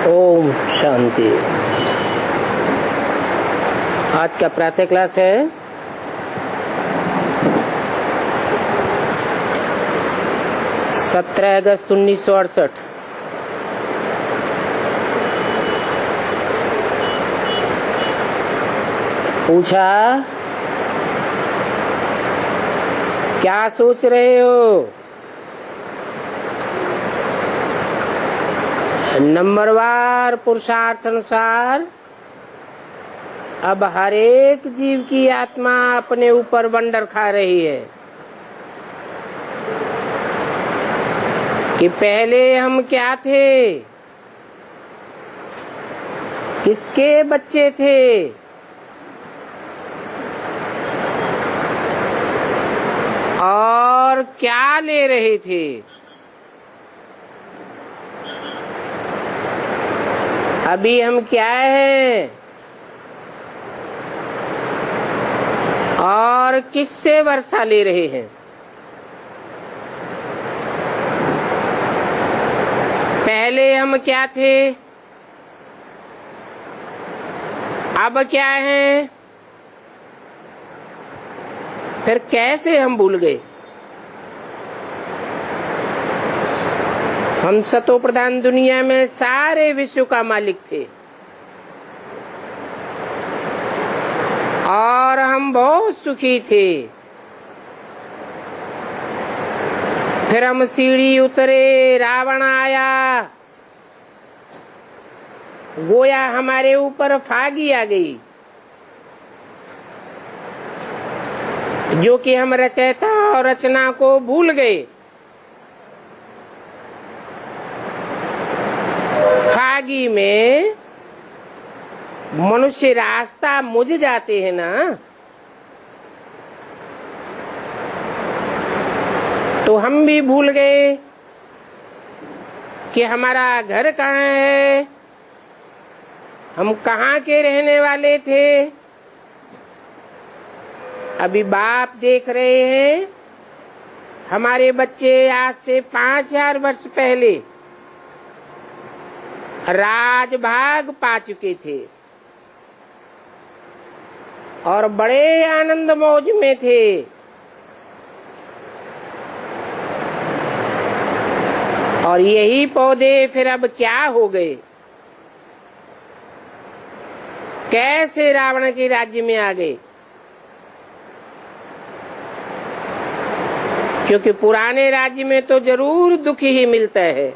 ओम शांति। आज का प्रातः क्लास है 17 अगस्त 1968। पूछा, क्या सोच रहे हो? नंबरवार पुरुषार्थ अनुसार अब हर एक जीव की आत्मा अपने ऊपर वंडर खा रही है कि पहले हम क्या थे, किसके बच्चे थे, और क्या ले रहे थे। अभी हम क्या हैं और किससे वर्षा ले रहे हैं। पहले हम क्या थे, अब क्या हैं, फिर कैसे हम भूल गए। हम सतो प्रधान दुनिया में सारे विश्व का मालिक थे और हम बहुत सुखी थे। फिर हम सीढ़ी उतरे, रावण आया, गोया हमारे ऊपर फागी आ गई, जो कि हम रचयिता और रचना को भूल गए। फागी में मनुष्य रास्ता मुझ जाते हैं ना, तो हम भी भूल गए कि हमारा घर कहाँ है, हम कहाँ के रहने वाले थे। अभी बाप देख रहे हैं हमारे बच्चे आज से 5000 वर्ष पहले राजभाग पा चुके थे और बड़े आनंद मौज में थे। और यही पौधे फिर अब क्या हो गए, कैसे रावण के राज्य में आ गए। क्योंकि पुराने राज्य में तो जरूर दुख ही मिलता है।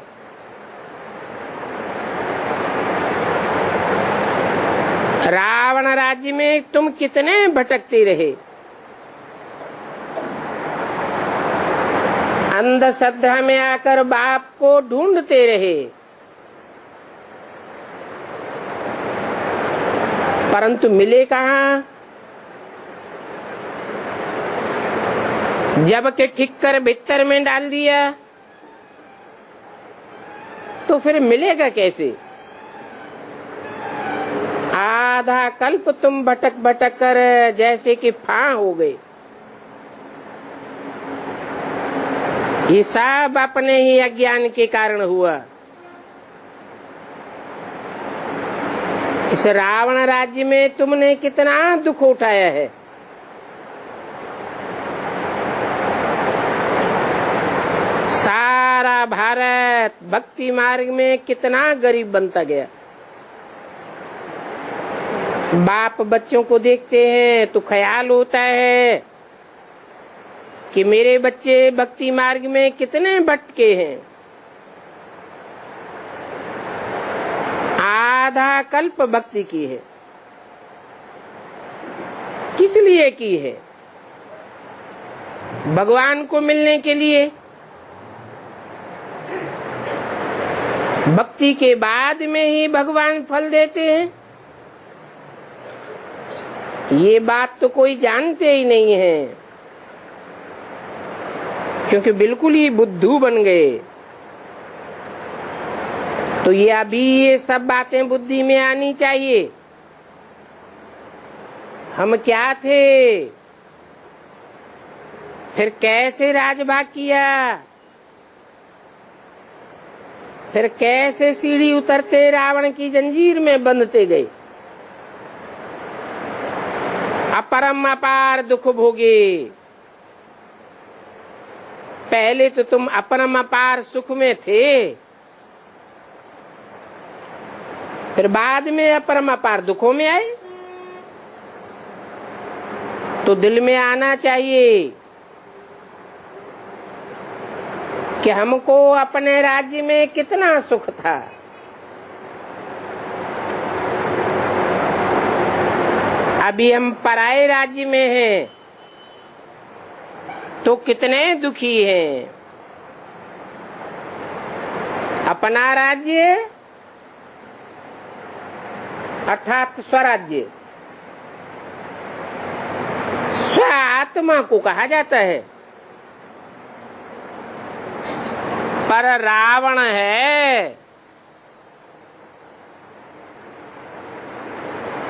रावण राज्य में तुम कितने भटकते रहे, अंधश्रद्धा में आकर बाप को ढूंढते रहे, परंतु मिले कहाँ। जब के ठीक कर भीतर में डाल दिया तो फिर मिलेगा कैसे। आधा कल्प तुम भटक भटक कर जैसे कि फां हो गए। ये सब अपने ही अज्ञान के कारण हुआ। इस रावण राज्य में तुमने कितना दुख उठाया है। सारा भारत भक्ति मार्ग में कितना गरीब बनता गया। बाप बच्चों को देखते हैं तो ख्याल होता है कि मेरे बच्चे भक्ति मार्ग में कितने भटके हैं। आधा कल्प भक्ति की है, किस लिए की है? भगवान को मिलने के लिए। भक्ति के बाद में ही भगवान फल देते हैं, ये बात तो कोई जानते ही नहीं है, क्योंकि बिल्कुल ही बुद्धू बन गए। तो ये अभी ये सब बातें बुद्धि में आनी चाहिए। हम क्या थे, फिर कैसे राजभाग किया, फिर कैसे सीढ़ी उतरते रावण की जंजीर में बंधते गए। अपरम अपार दुख भोगे। पहले तो तुम अपरम अपार सुख में थे, फिर बाद में अपरम अपार दुखों में आए। तो दिल में आना चाहिए कि हमको अपने राज्य में कितना सुख था। अभी हम पराये राज्य में हैं तो कितने दुखी हैं। अपना राज्य अर्थात स्वराज्य, स्व आत्मा को कहा जाता है। पर रावण है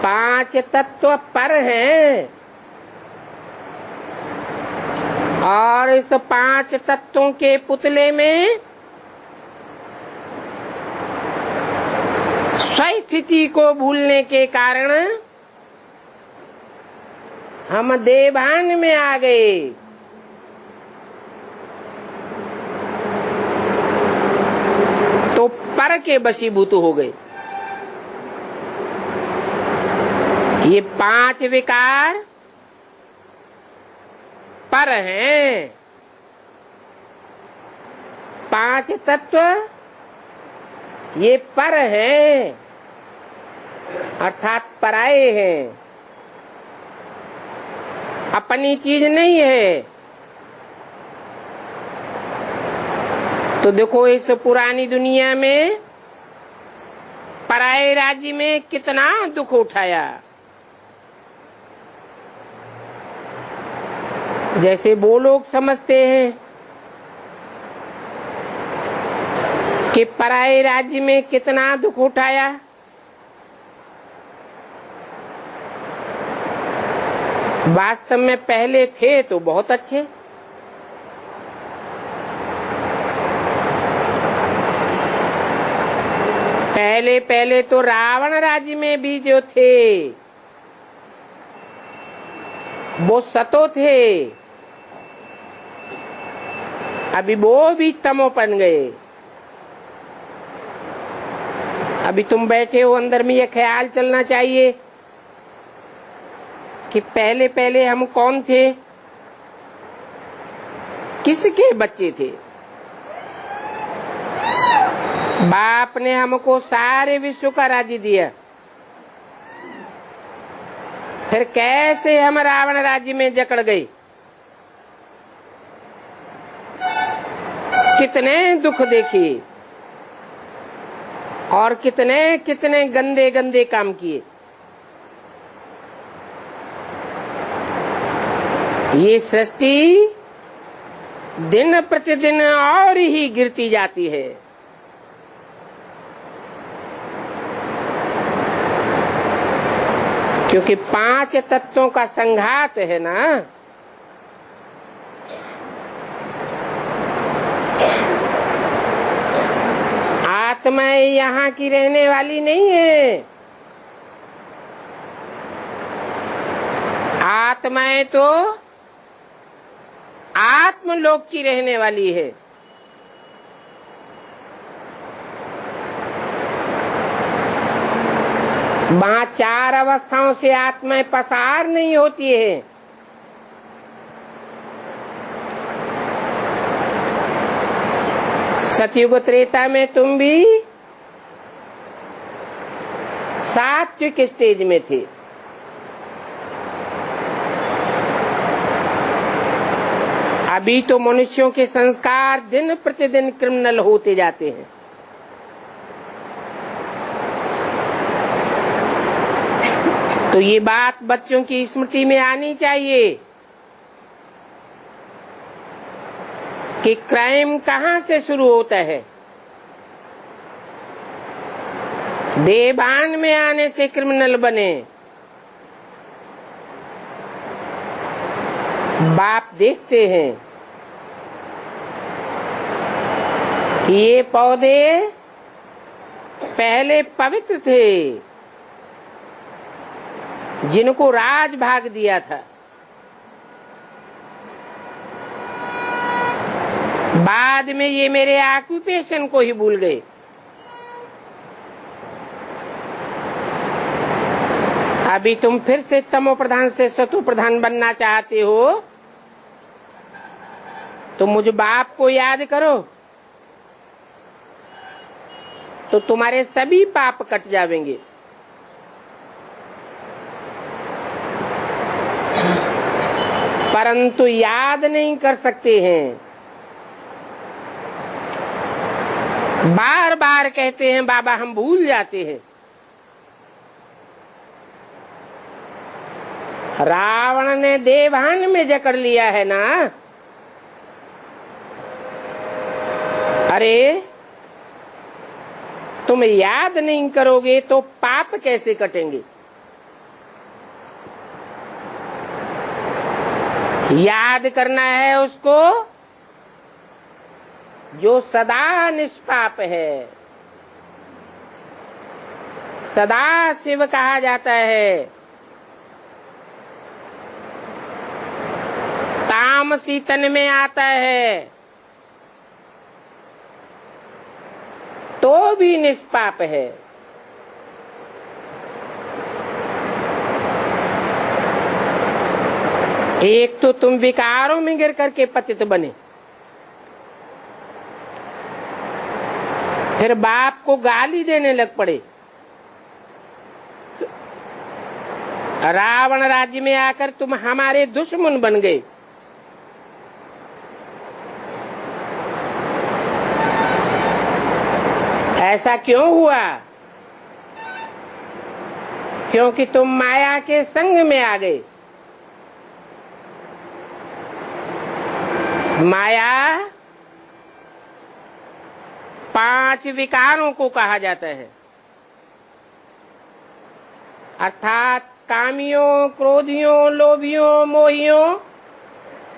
5 तत्व पर हैं, और इस 5 तत्वों के पुतले में स्वस्थिति को भूलने के कारण हम देभान में आ गए। तो पर के वशीभूत हो गए। ये 5 विकार पर हैं, 5 तत्व ये पर हैं अर्थात पराये हैं, अपनी चीज नहीं है। तो देखो इस पुरानी दुनिया में पराये राज्य में कितना दुख उठाया। जैसे वो लोग समझते हैं कि पराये राज्य में कितना दुख उठाया, वास्तव में पहले थे तो बहुत अच्छे। पहले तो रावण राज्य में भी जो थे वो सतो थे, अभी वो भी तमो बन गए। अभी तुम बैठे हो, अंदर में ये ख्याल चलना चाहिए कि पहले हम कौन थे, किसके बच्चे थे। बाप ने हमको सारे विश्व का राज्य दिया, फिर कैसे हम रावण राज्य में जकड़ गए। कितने दुख देखे और कितने कितने गंदे गंदे काम किए। ये सृष्टि दिन प्रतिदिन और ही गिरती जाती है। क्योंकि 5 तत्वों का संघात है ना। आत्माएं यहाँ की रहने वाली नहीं है। आत्माएं तो आत्मलोक की रहने वाली है। वहाँ 4 अवस्थाओं से आत्माएं पसार नहीं होती है। सतयुग त्रेता में तुम भी सात्विक स्टेज में थे। अभी तो मनुष्यों के संस्कार दिन प्रतिदिन क्रिमिनल होते जाते हैं। तो ये बात बच्चों की स्मृति में आनी चाहिए कि क्राइम कहाँ से शुरू होता है। देभान में आने से क्रिमिनल बने। बाप देखते हैं कि ये पौधे पहले पवित्र थे, जिनको राज भाग दिया था, बाद में ये मेरे ऑक्यूपेशन को ही भूल गए। अभी तुम फिर से तमो प्रधान से सतो प्रधान बनना चाहते हो, तो मुझ बाप को याद करो, तो तुम्हारे सभी पाप कट जाएंगे। परंतु याद नहीं कर सकते हैं, बार बार कहते हैं बाबा हम भूल जाते हैं। रावण ने देवान में जकड़ लिया है ना। अरे तुम याद नहीं करोगे तो पाप कैसे कटेंगे? याद करना है उसको जो सदा निष्पाप है, सदा शिव कहा जाता है। तामसी तन में आता है तो भी निष्पाप है। एक तो तुम विकारों में गिर करके पतित बने, फिर बाप को गाली देने लग पड़े। रावण राज्य में आकर तुम हमारे दुश्मन बन गए। ऐसा क्यों हुआ? क्योंकि तुम माया के संग में आ गए। माया 5 विकारों को कहा जाता है, अर्थात कामियों, क्रोधियों, लोभियों, मोहियों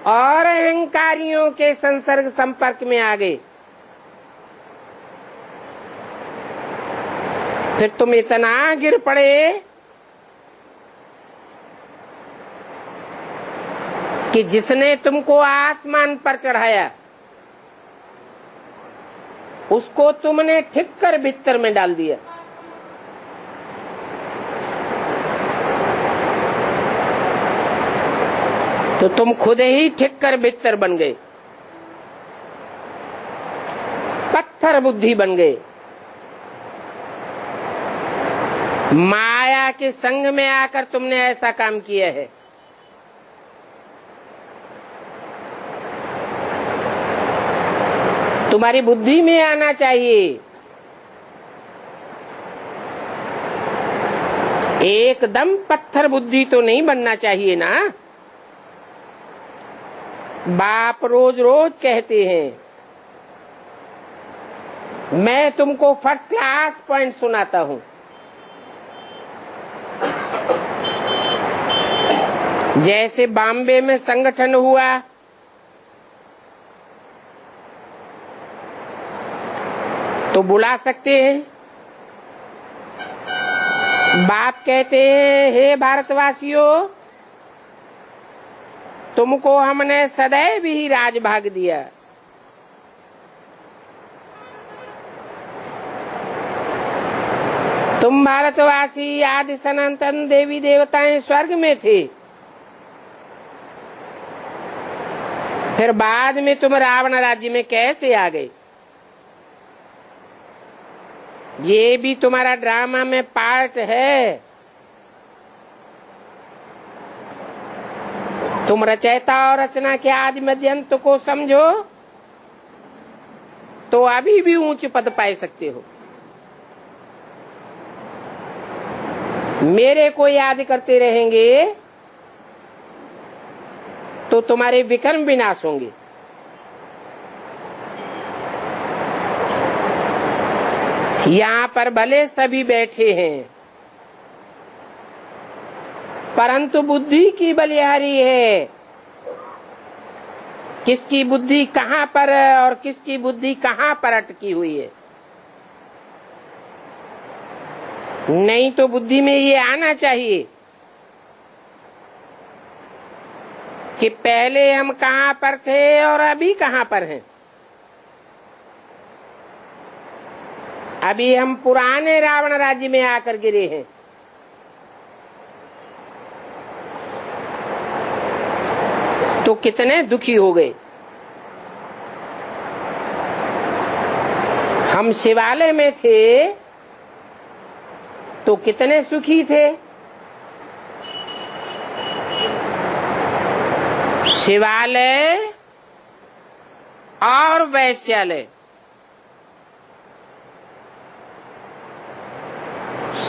और अहंकारियों के संसर्ग संपर्क में आ गए। फिर तुम इतना गिर पड़े कि जिसने तुमको आसमान पर चढ़ाया उसको तुमने ठीक कर भीतर में डाल दिया। तो तुम खुद ही ठीक कर भीतर बन गए, पत्थर बुद्धि बन गए। माया के संग में आकर तुमने ऐसा काम किया है। तुम्हारी बुद्धि में आना चाहिए। एकदम पत्थर बुद्धि तो नहीं बनना चाहिए ना। बाप रोज रोज कहते हैं, मैं तुमको फर्स्ट क्लास पॉइंट सुनाता हूँ। जैसे बॉम्बे में संगठन हुआ, तो बुला सकते हैं। बाप कहते हैं, हे भारतवासियों, तुमको हमने सदैव ही राज भाग दिया। तुम भारतवासी आदि सनातन देवी देवताएं स्वर्ग में थे, फिर बाद में तुम रावण राज्य में कैसे आ गए? ये भी तुम्हारा ड्रामा में पार्ट है। तुम रचयिता और रचना के आदि मध्यंत को समझो तो अभी भी ऊंच पद पाए सकते हो। मेरे को याद करते रहेंगे तो तुम्हारे विक्रम विनाश होंगे। यहाँ पर भले सभी बैठे हैं, परंतु बुद्धि की बलिहारी है। किसकी बुद्धि कहाँ पर है और किसकी बुद्धि कहाँ पर अटकी हुई है। नहीं तो बुद्धि में ये आना चाहिए कि पहले हम कहाँ पर थे और अभी कहाँ पर हैं। अभी हम पुराने रावण राज्य में आकर गिरे हैं। तो कितने दुखी हो गए। हम शिवालय में थे तो कितने सुखी थे। शिवालय और वैश्यालय।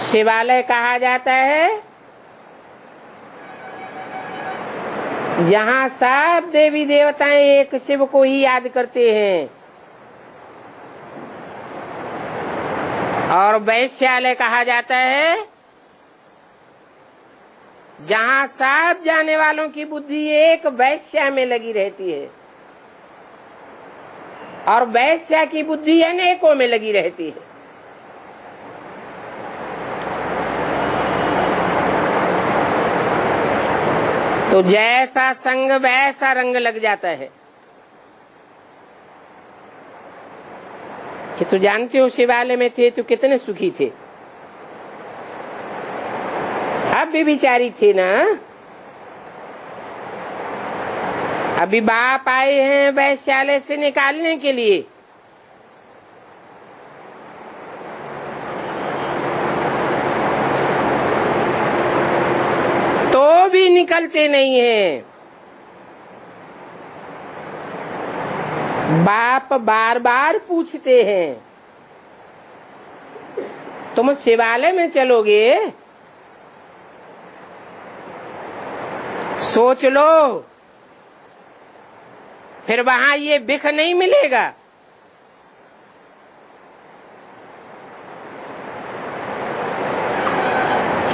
शिवालय कहा जाता है जहाँ सब देवी देवताएं एक शिव को ही याद करते हैं, और वैश्यालय कहा जाता है जहाँ सब जाने वालों की बुद्धि एक वैश्या में लगी रहती है और वैश्या की बुद्धि अनेकों में लगी रहती है। तो जैसा संग वैसा रंग लग जाता है। कि तो जानते हो शिवालय में थे तो कितने सुखी थे। अब भी बिचारी थे ना। अभी बाप आए हैं वैश्यालय से निकालने के लिए। तो भी निकलते नहीं हैं। बाप बार बार पूछते हैं तुम शिवालय में चलोगे? सोच लो, फिर वहां ये बिख नहीं मिलेगा।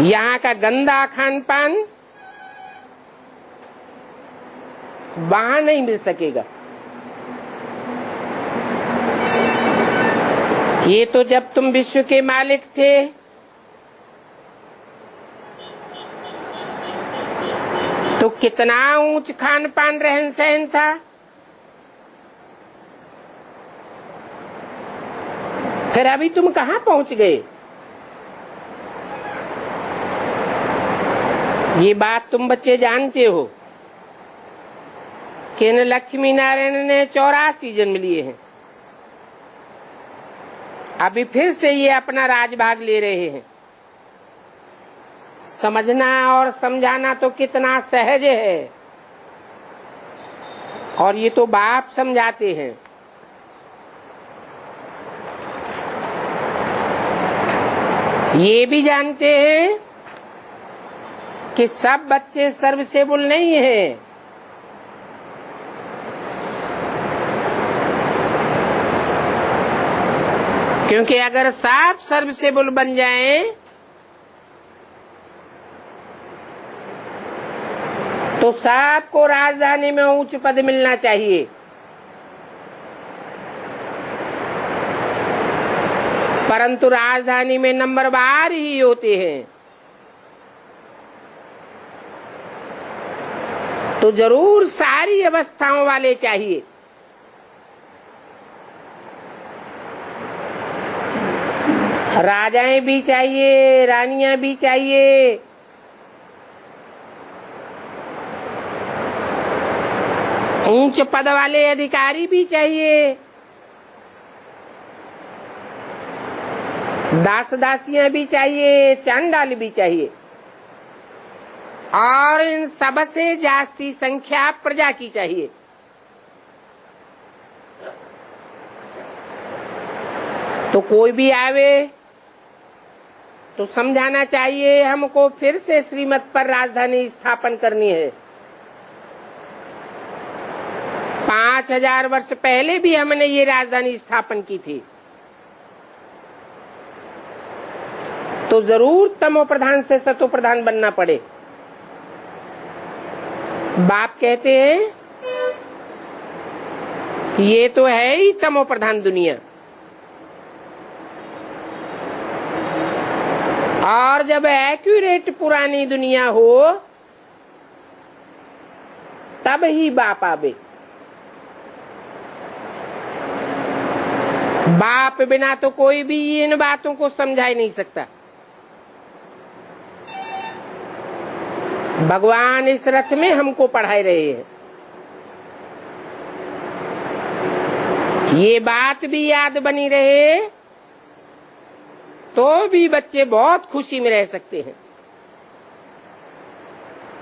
यहाँ का गंदा खान पान वहां नहीं मिल सकेगा। ये तो जब तुम विश्व के मालिक थे तो कितना ऊंच खान पान रहन सहन था। फिर अभी तुम कहाँ पहुंच गए? ये बात तुम बच्चे जानते हो कि इन लक्ष्मी नारायण ने 84 जन्म लिए हैं। अभी फिर से ये अपना राजभाग ले रहे हैं। समझना और समझाना तो कितना सहज है, और ये तो बाप समझाते हैं। ये भी जानते हैं कि सब बच्चे सर्विसेबल नहीं हैं। क्योंकि अगर सब सर्विसेबल बन जाएं तो सबको राजधानी में उच्च पद मिलना चाहिए। परंतु राजधानी में नंबरवार ही होते हैं। तो जरूर सारी अवस्थाओं वाले चाहिए। राजाएं भी चाहिए, रानियां भी चाहिए, ऊंच पद वाले अधिकारी भी चाहिए, दास दासियां भी चाहिए, चांडाल भी चाहिए, और इन सबसे जास्ती संख्या प्रजा की चाहिए। तो कोई भी आवे तो समझाना चाहिए हमको फिर से श्रीमत पर राजधानी स्थापन करनी है। 5000 वर्ष पहले भी हमने ये राजधानी स्थापन की थी। तो जरूर तमो प्रधान से सतो प्रधान बनना पड़े। बाप कहते हैं ये तो है ही तमो प्रधान दुनिया, जब एक्यूरेट पुरानी दुनिया हो तब ही बाप आवे। बाप बिना तो कोई भी इन बातों को समझा ही नहीं सकता। भगवान इस रथ में हमको पढ़ा रहे हैं। ये बात भी याद बनी रहे तो भी बच्चे बहुत खुशी में रह सकते हैं।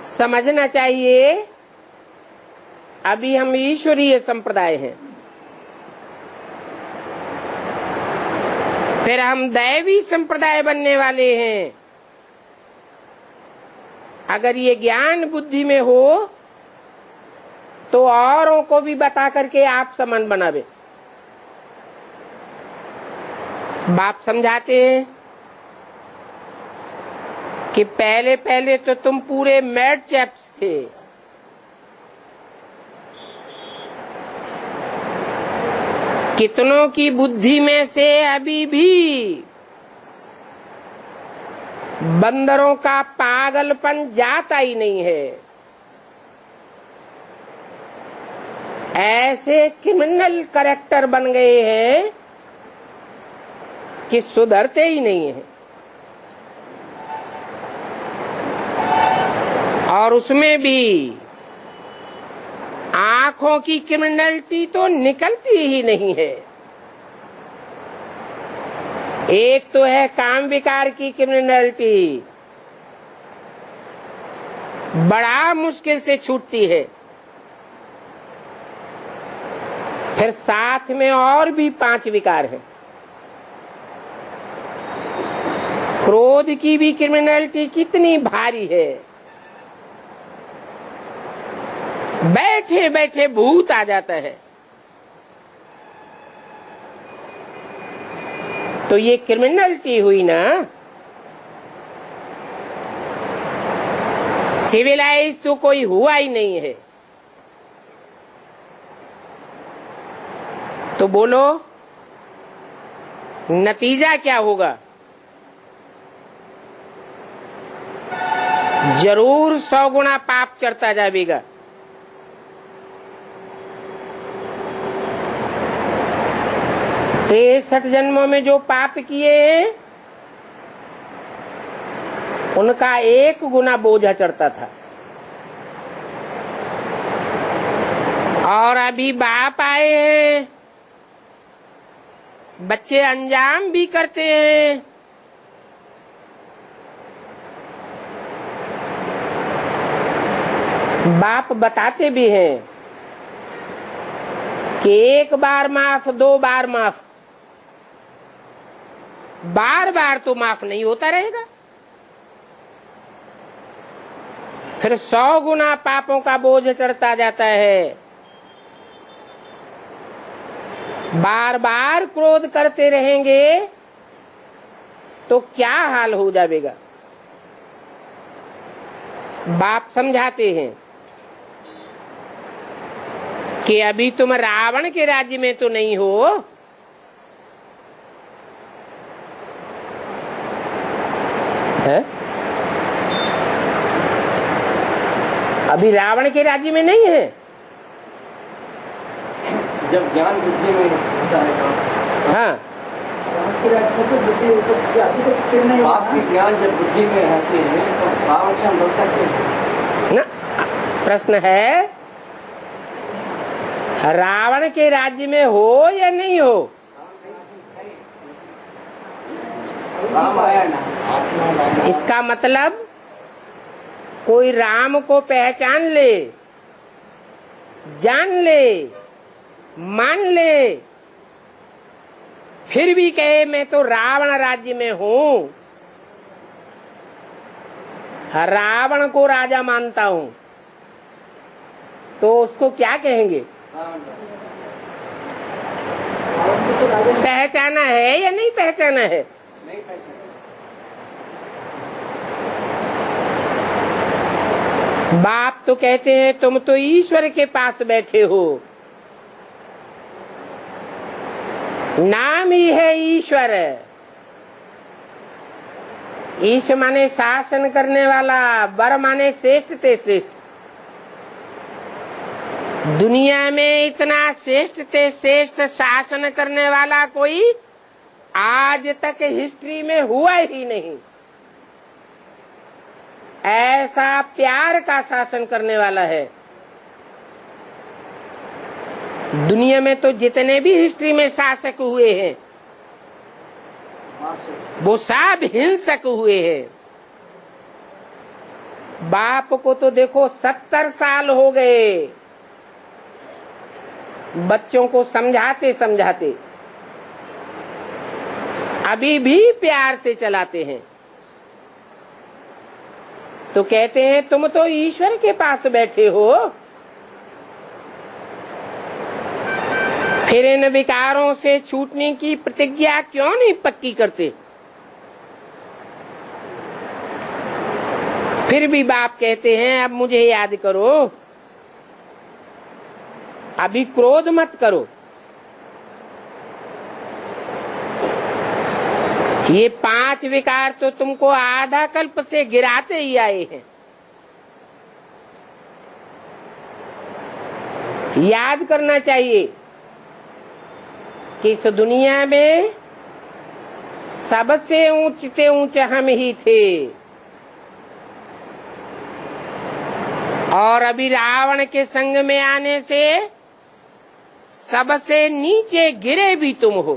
समझना चाहिए अभी हम ईश्वरीय संप्रदाय हैं, फिर हम दैवी संप्रदाय बनने वाले हैं। अगर ये ज्ञान बुद्धि में हो तो औरों को भी बता करके आप समान बनावे। बाप समझाते हैं कि पहले पहले तो तुम पूरे मैड चैप्स थे, कितनों की बुद्धि में से अभी भी बंदरों का पागलपन जाता ही नहीं है। ऐसे क्रिमिनल कैरेक्टर बन गए हैं कि सुधरते ही नहीं है। और उसमें भी आंखों की क्रिमिनलिटी तो निकलती ही नहीं है। एक तो है काम विकार की क्रिमिनलिटी, बड़ा मुश्किल से छूटती है। फिर साथ में और भी 5 विकार हैं। क्रोध की भी क्रिमिनलिटी कितनी भारी है, बैठे बैठे भूत आ जाता है। तो ये क्रिमिनलिटी हुई ना। सिविलाइज तो कोई हुआ ही नहीं है। तो बोलो नतीजा क्या होगा? जरूर 100 गुना पाप चढ़ता जाएगा। ये 60 जन्मों में जो पाप किए हैं उनका 1 गुना बोझा चढ़ता था। और अभी बाप आए हैं, बच्चे अंजाम भी करते हैं। बाप बताते भी हैं कि 1 बार माफ, 2 बार माफ, बार बार तो माफ नहीं होता रहेगा। फिर 100 गुना पापों का बोझ चढ़ता जाता है। बार बार क्रोध करते रहेंगे तो क्या हाल हो जाएगा? बाप समझाते हैं कि अभी तुम रावण के राज्य में तो नहीं हो, है? अभी रावण के राज्य में नहीं है। जब ज्ञान बुद्धि में होता है, हाँ, आपकी ज्ञान जब बुद्धि में आती है तो रावण से हम बच सकते हैं ना। प्रश्न है रावण के राज्य में हो या नहीं हो? राम आया ना। इसका मतलब कोई राम को पहचान ले, जान ले, मान ले, फिर भी कहे मैं तो रावण राज्य में हूँ, रावण को राजा मानता हूँ, तो उसको क्या कहेंगे? पहचाना है या नहीं पहचाना है? बाप तो कहते हैं तुम तो ईश्वर के पास बैठे हो, नाम ही है ईश्वर। ईश माने शासन करने वाला, बर माने श्रेष्ठ ते श्रेष्ठ। दुनिया में इतना श्रेष्ठ ते श्रेष्ठ शासन करने वाला कोई आज तक हिस्ट्री में हुआ ही नहीं। ऐसा प्यार का शासन करने वाला है। दुनिया में तो जितने भी हिस्ट्री में शासक हुए हैं वो सब हिंसक हुए हैं। बाप को तो देखो 70 साल हो गए बच्चों को समझाते समझाते, अभी भी प्यार से चलाते हैं। तो कहते हैं तुम तो ईश्वर के पास बैठे हो, फिर इन विकारों से छूटने की प्रतिज्ञा क्यों नहीं पक्की करते। फिर भी बाप कहते हैं अब मुझे याद करो, अभी क्रोध मत करो। ये 5 विकार तो तुमको आधा कल्प से गिराते ही आए हैं। याद करना चाहिए कि इस दुनिया में सबसे ऊंचे ऊंचे हम ही थे, और अभी रावण के संग में आने से सबसे नीचे गिरे भी तुम हो।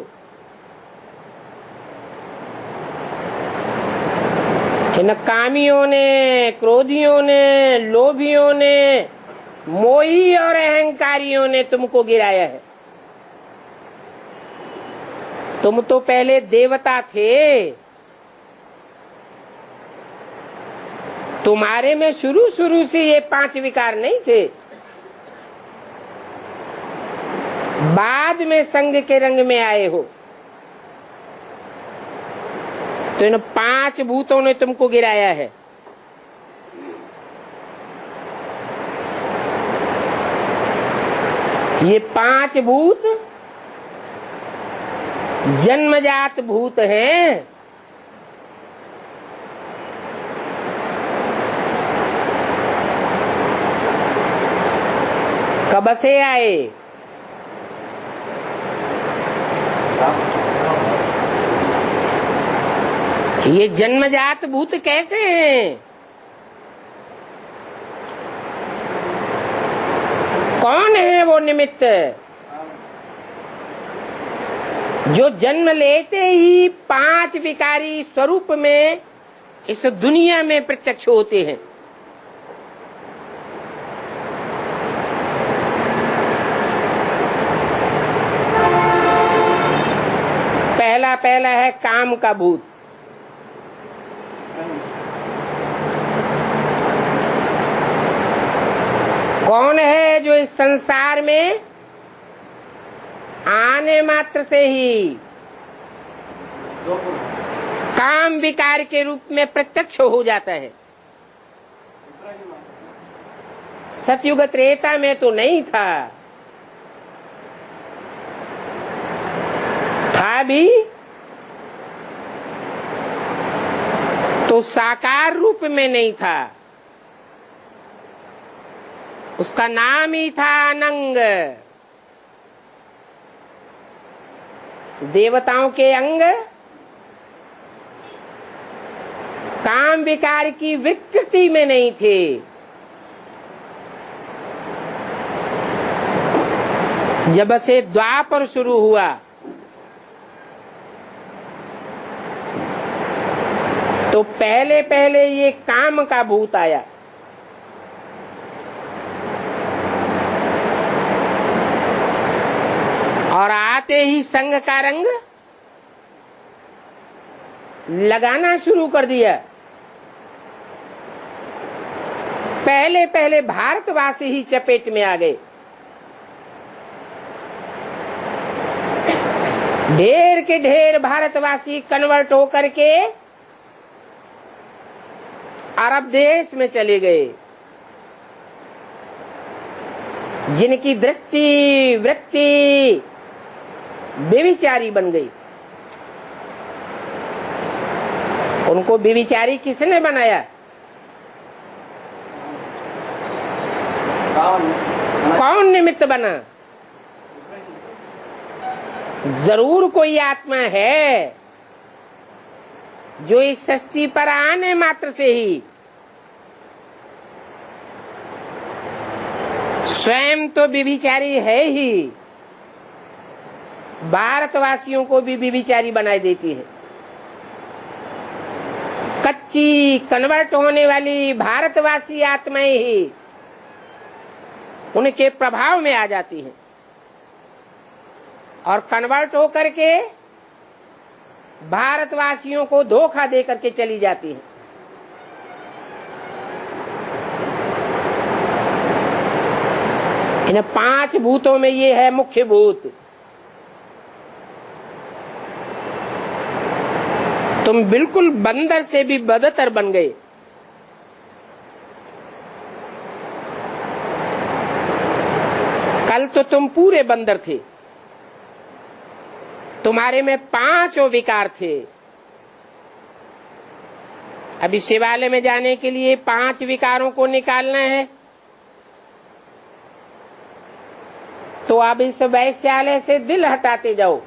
इन कामियों ने, क्रोधियों ने, लोभियों ने, मोही और अहंकारियों ने तुमको गिराया है। तुम तो पहले देवता थे, तुम्हारे में शुरू से ये 5 विकार नहीं थे। बाद में संग के रंग में आए हो, तो इन 5 भूतों ने तुमको गिराया है। ये 5 भूत जन्मजात भूत हैं। कब से आए? ये जन्मजात भूत कैसे हैं? कौन है वो निमित्त जो जन्म लेते ही 5 विकारी स्वरूप में इस दुनिया में प्रत्यक्ष होते हैं? पहला है काम का भूत। कौन है जो इस संसार में आने मात्र से ही काम विकार के रूप में प्रत्यक्ष हो जाता है? सतयुग त्रेता में तो नहीं था भी तो साकार रूप में नहीं था, उसका नाम ही था अनंग। देवताओं के अंग काम विकार की विकृति में नहीं थे। जब से द्वापर शुरू हुआ तो पहले ये काम का भूत आया। और आते ही संग का रंग लगाना शुरू कर दिया। पहले भारतवासी ही चपेट में आ गए। ढेर के ढेर भारतवासी कन्वर्ट होकर के अरब देश में चले गए, जिनकी दृष्टि वृत्ति व्यभिचारी बन गई। उनको व्यभिचारी किसने बनाया? कौन निमित्त बना? जरूर कोई आत्मा है जो इस सृष्टि पर आने मात्र से ही स्वयं तो व्यभिचारी है ही, भारतवासियों को भी व्यभिचारी बनाई देती है। कच्ची कन्वर्ट होने वाली भारतवासी आत्माएं ही उनके प्रभाव में आ जाती हैं और कन्वर्ट होकर के भारतवासियों को धोखा दे करके चली जाती हैं। इन 5 भूतों में ये है मुख्य भूत। तुम बिल्कुल बंदर से भी बदतर बन गए। कल तो तुम पूरे बंदर थे, तुम्हारे में 5 विकार थे। अभी शिवालय में जाने के लिए 5 विकारों को निकालना है, तो अब इस वैश्यालय से दिल हटाते जाओ।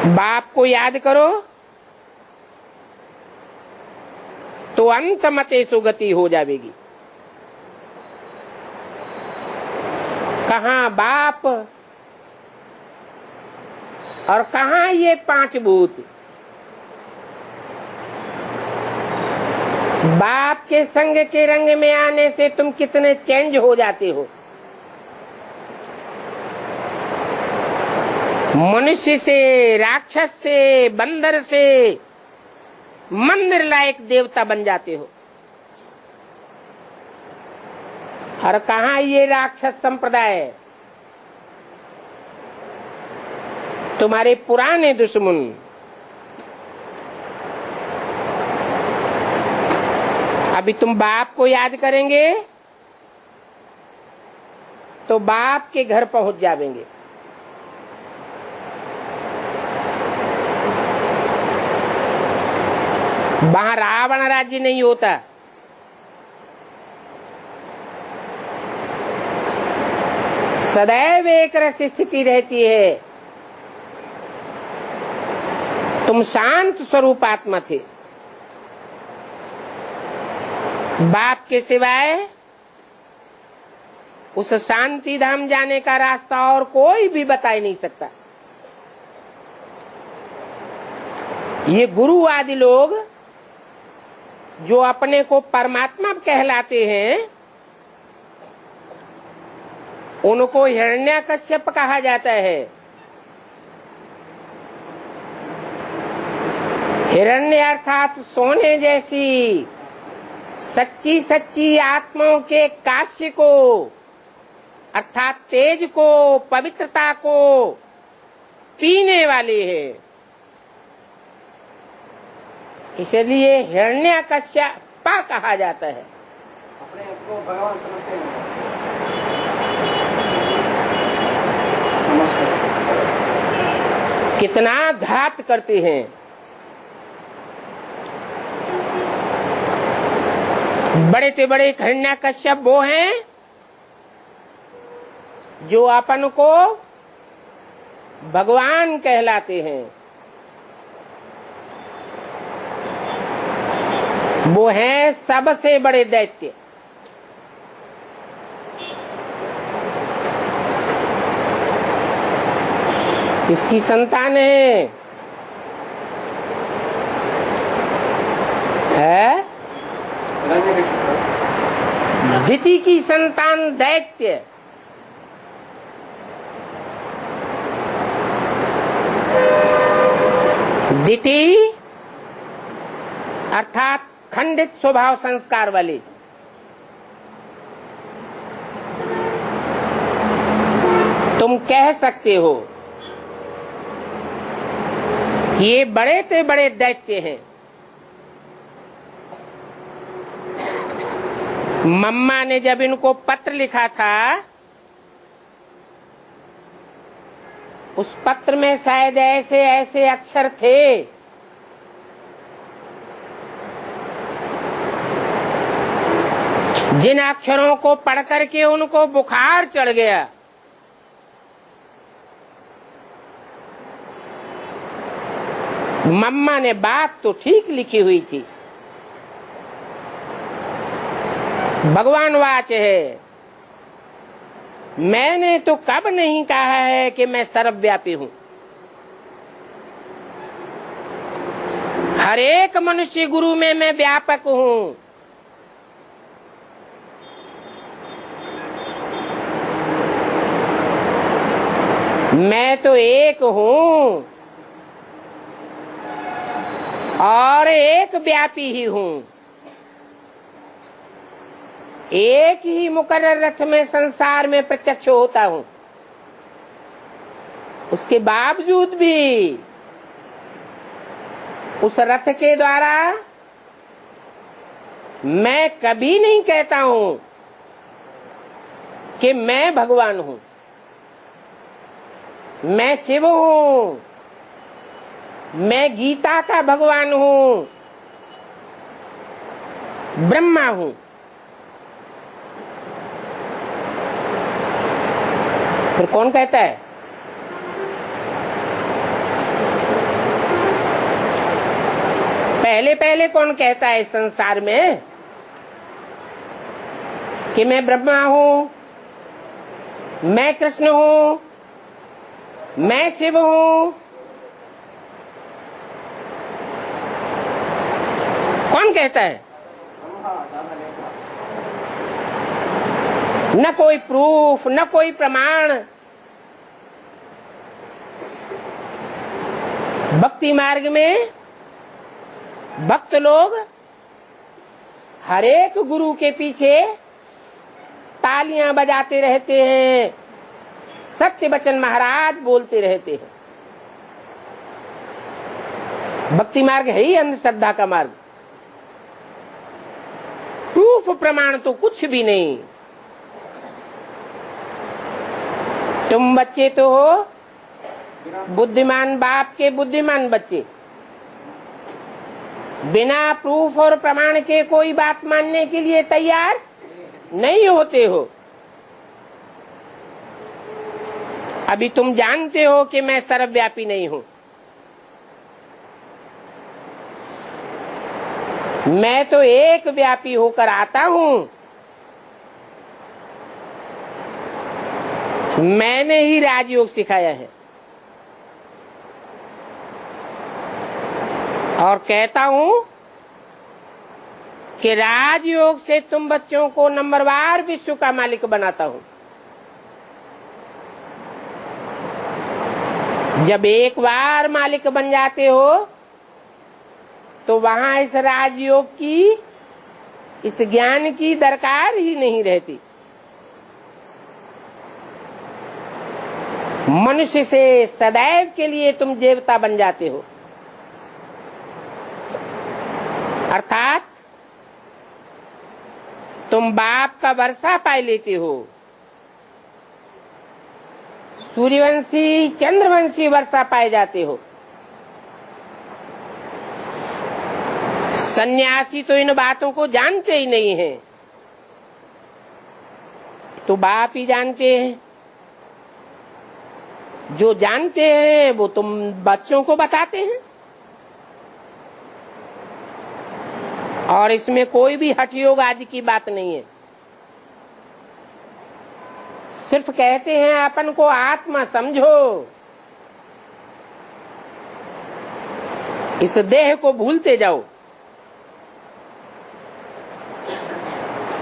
बाप को याद करो तो अंत मते सुगति हो जाएगी। कहाँ बाप और कहाँ ये 5 भूत? बाप के संग के रंग में आने से तुम कितने चेंज हो जाते हो। मनुष्य से, राक्षस से, बंदर से मंदिर लायक देवता बन जाते हो। और कहाँ ये राक्षस संप्रदाय? तुम्हारे पुराने दुश्मन। अभी तुम बाप को याद करेंगे तो बाप के घर पहुंच जाएंगे। वहां रावण राज्य नहीं होता। सदैव एक रस स्थिति रहती है। तुम शांत स्वरूप आत्मा थे। बाप के सिवाय उस शांति धाम जाने का रास्ता और कोई भी बता ही नहीं सकता। ये गुरु आदि लोग जो अपने को परमात्मा कहलाते हैं, उनको हिरण्यकश्यप कहा जाता है। हिरण्य अर्थात सोने जैसी सच्ची सच्ची आत्माओं के काश्य को, अर्थात तेज को, पवित्रता को पीने वाले है। इसलिए हिरण्यकश्यप कहा जाता है। अपने आप को भगवान समझते हैं। कितना घात करते हैं। बड़े से बड़े हिरण्यकश्यप वो हैं जो अपन को भगवान कहलाते हैं। वो हैं सबसे बड़े दैत्य। किसकी संतान है? दिति की संतान दैत्य। दिति अर्थात खंडित स्वभाव संस्कार वाली। तुम कह सकते हो ये बड़े से बड़े दैत्य हैं। मम्मा ने जब इनको पत्र लिखा था उस पत्र में शायद ऐसे ऐसे अक्षर थे जिन अक्षरों को पढ़ करके उनको बुखार चढ़ गया। मम्मा ने बात तो ठीक लिखी हुई थी। भगवान वाच है, मैंने तो कब नहीं कहा है कि मैं सर्वव्यापी हूं। हर एक मनुष्य गुरु में मैं व्यापक हूं। मैं तो एक हूं और एक व्यापी ही हूं। एक ही मुकर्रर रथ में संसार में प्रत्यक्ष होता हूं। उसके बावजूद भी उस रथ के द्वारा मैं कभी नहीं कहता हूं कि मैं भगवान हूं, मैं शिव हूं, मैं गीता का भगवान हूं, ब्रह्मा हूं। फिर कौन कहता है? पहले पहले कौन कहता है इस संसार में कि मैं ब्रह्मा हूं, मैं कृष्ण हूं, मैं शिव हूं? कौन कहता है? न कोई प्रूफ, न कोई प्रमाण। भक्ति मार्ग में भक्त लोग हर एक गुरु के पीछे तालियां बजाते रहते हैं, सत्य वचन महाराज बोलते रहते हैं। भक्ति मार्ग है ही अंधश्रद्धा का मार्ग। प्रूफ प्रमाण तो कुछ भी नहीं। तुम बच्चे तो हो बुद्धिमान बाप के बुद्धिमान बच्चे, बिना प्रूफ और प्रमाण के कोई बात मानने के लिए तैयार नहीं होते हो। अभी तुम जानते हो कि मैं सर्वव्यापी नहीं हूं। मैं तो एक व्यापी होकर आता हूं। मैंने ही राजयोग सिखाया है और कहता हूं कि राजयोग से तुम बच्चों को नंबरवार विश्व का मालिक बनाता हूं। जब एक बार मालिक बन जाते हो तो वहां इस राजयोग की, इस ज्ञान की दरकार ही नहीं रहती। मनुष्य से सदैव के लिए तुम देवता बन जाते हो। अर्थात तुम बाप का वर्षा पाए लेते हो। सूर्यवंशी चंद्रवंशी वर्षा पाए जाते हो। सन्यासी तो इन बातों को जानते ही नहीं हैं, तो बाप ही जानते हैं। जो जानते हैं वो तुम बच्चों को बताते हैं। और इसमें कोई भी हठ योग आदि की बात नहीं है। सिर्फ कहते हैं अपन को आत्मा समझो, इस देह को भूलते जाओ।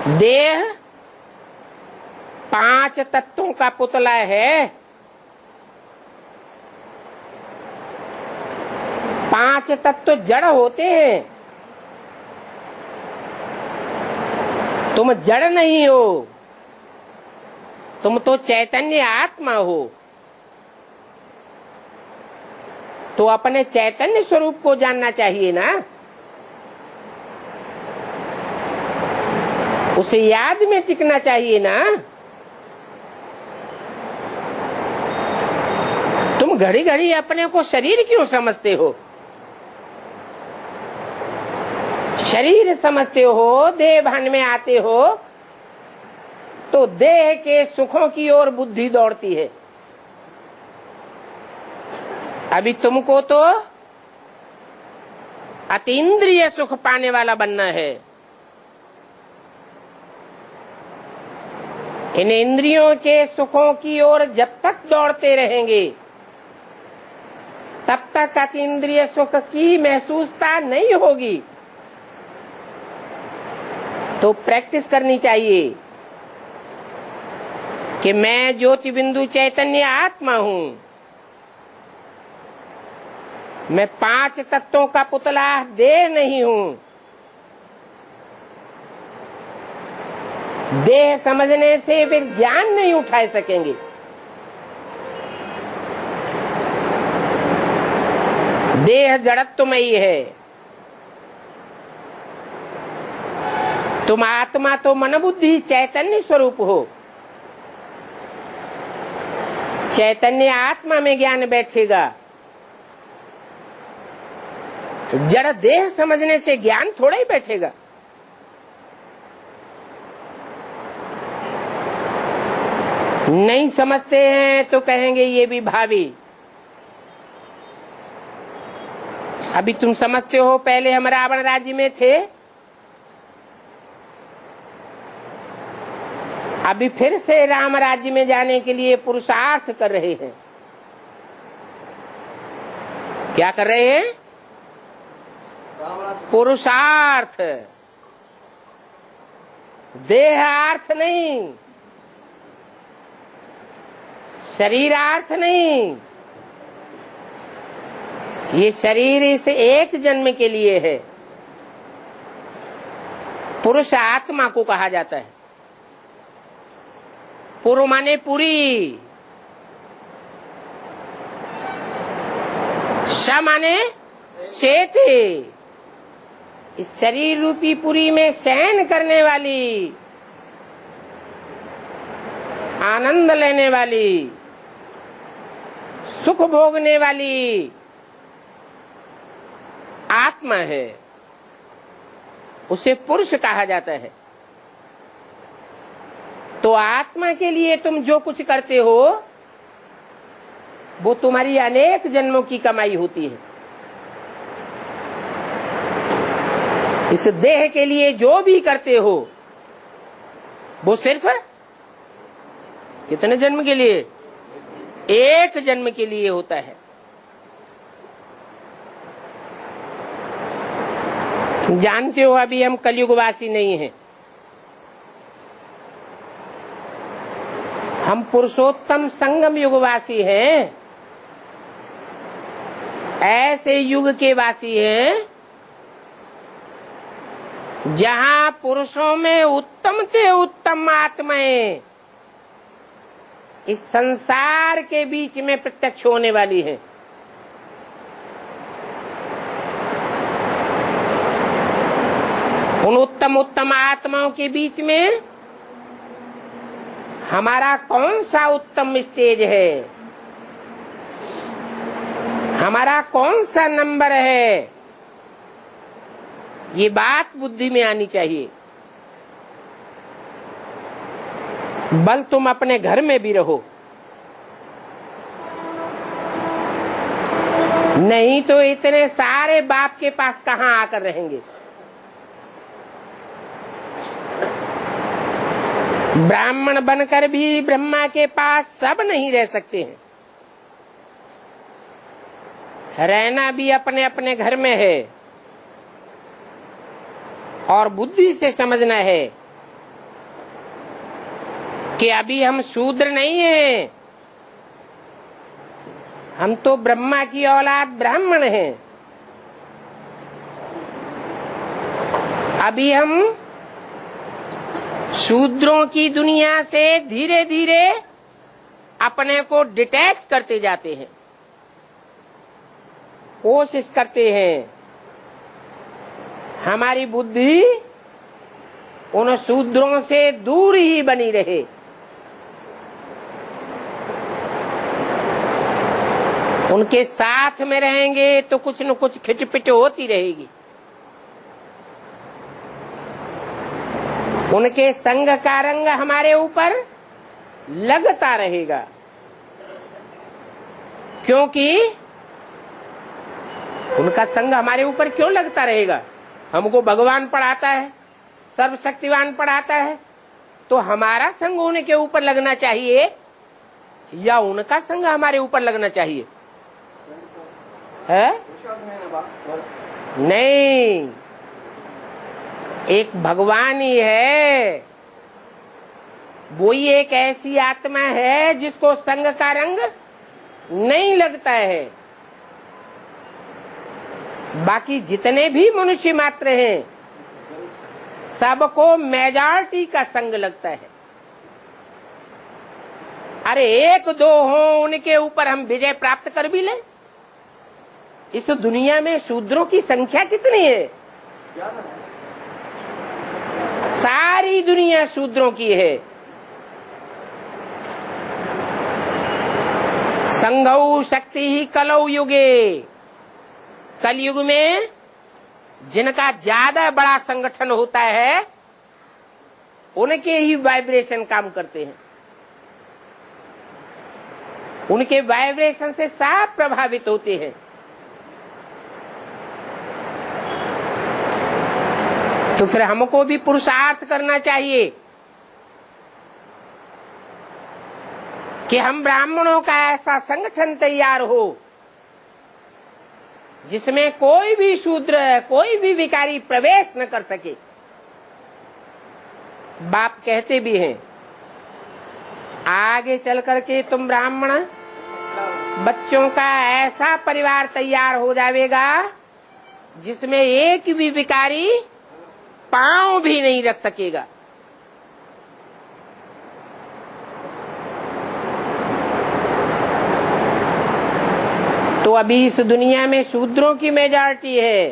देह 5 तत्वों का पुतला है। 5 तत्व जड़ होते हैं। तुम जड़ नहीं हो, तुम तो चैतन्य आत्मा हो। तो अपने चैतन्य स्वरूप को जानना चाहिए ना। उसे याद में टिकना चाहिए ना। तुम घड़ी घड़ी अपने को शरीर क्यों समझते हो? शरीर समझते हो, देह भान में आते हो तो देह के सुखों की ओर बुद्धि दौड़ती है। अभी तुमको तो अतीन्द्रिय सुख पाने वाला बनना है। इन इंद्रियों के सुखों की ओर जब तक दौड़ते रहेंगे तब तक अतीन्द्रिय सुख की महसूसता नहीं होगी। तो प्रैक्टिस करनी चाहिए कि मैं ज्योति बिंदु चैतन्य आत्मा हूँ। मैं 5 तत्वों का पुतला देह नहीं हूँ। देह समझने से वे ज्ञान नहीं उठा सकेंगे। देह जड़त्वमयी है। तुम आत्मा तो मन बुद्धि चैतन्य स्वरूप हो। चैतन्य आत्मा में ज्ञान बैठेगा। जड़ देह समझने से ज्ञान थोड़ा ही बैठेगा। नहीं समझते हैं तो कहेंगे ये भी भावी। अभी तुम समझते हो, पहले हम रावण राज्य में थे, अभी फिर से राम राज्य में जाने के लिए पुरुषार्थ कर रहे हैं। क्या कर रहे हैं? पुरुषार्थ। देहार्थ नहीं, शरीरार्थ नहीं। ये शरीर इस एक जन्म के लिए है। पुरुष आत्मा को कहा जाता है। पुरु माने पूरी, श माने शेते। इस शरीर रूपी पुरी में शयन करने वाली, आनंद लेने वाली, सुख भोगने वाली आत्मा है। उसे पुरुष कहा जाता है। तो आत्मा के लिए तुम जो कुछ करते हो वो तुम्हारी अनेक जन्मों की कमाई होती है। इस देह के लिए जो भी करते हो वो सिर्फ कितने जन्म के लिए? एक जन्म के लिए होता है। जानते हो अभी हम कलयुगवासी नहीं हैं। हम पुरुषोत्तम संगम युगवासी हैं। ऐसे युग के वासी हैं जहां पुरुषों में उत्तम से उत्तम आत्माएं इस संसार के बीच में प्रत्यक्ष होने वाली है। उन उत्तम उत्तम आत्माओं के बीच में हमारा कौन सा उत्तम स्टेज है, हमारा कौन सा नंबर है, ये बात बुद्धि में आनी चाहिए। बल तुम अपने घर में भी रहो, नहीं तो इतने सारे बाप के पास कहाँ आकर रहेंगे। ब्राह्मण बनकर भी ब्रह्मा के पास सब नहीं रह सकते हैं। रहना भी अपने अपने घर में है और बुद्धि से समझना है कि अभी हम शूद्र नहीं हैं, हम तो ब्रह्मा की औलाद ब्राह्मण हैं। अभी हम शूद्रों की दुनिया से धीरे धीरे अपने को डिटैच करते जाते हैं, कोशिश करते हैं हमारी बुद्धि उन शूद्रों से दूर ही बनी रहे। उनके साथ में रहेंगे तो कुछ न कुछ खिचपिच होती रहेगी। उनके संग का रंग हमारे ऊपर लगता रहेगा, क्योंकि उनका संग हमारे ऊपर क्यों लगता रहेगा? हमको भगवान पढ़ाता है, सर्वशक्तिवान पढ़ाता है, तो हमारा संग उनके ऊपर लगना चाहिए या उनका संग हमारे ऊपर लगना चाहिए? है नहीं, एक भगवान ही है, वो ही एक ऐसी आत्मा है जिसको संग का रंग नहीं लगता है। बाकी जितने भी मनुष्य मात्र हैं सबको मेजॉरिटी का संग लगता है। अरे एक दो हो उनके ऊपर हम विजय प्राप्त कर भी लें। इस दुनिया में शूद्रों की संख्या कितनी है? सारी दुनिया शूद्रों की है। संघौ शक्ति ही कलौ युगे, कलयुग में जिनका ज्यादा बड़ा संगठन होता है उनके ही वाइब्रेशन काम करते हैं, उनके वाइब्रेशन से सब प्रभावित होते हैं। तो फिर हमको भी पुरुषार्थ करना चाहिए कि हम ब्राह्मणों का ऐसा संगठन तैयार हो जिसमें कोई भी शूद्र, कोई भी विकारी प्रवेश न कर सके। बाप कहते भी हैं, आगे चल करके तुम ब्राह्मण बच्चों का ऐसा परिवार तैयार हो जाएगा जिसमें एक भी विकारी पांव भी नहीं रख सकेगा। तो अभी इस दुनिया में शूद्रों की मेजॉरिटी है।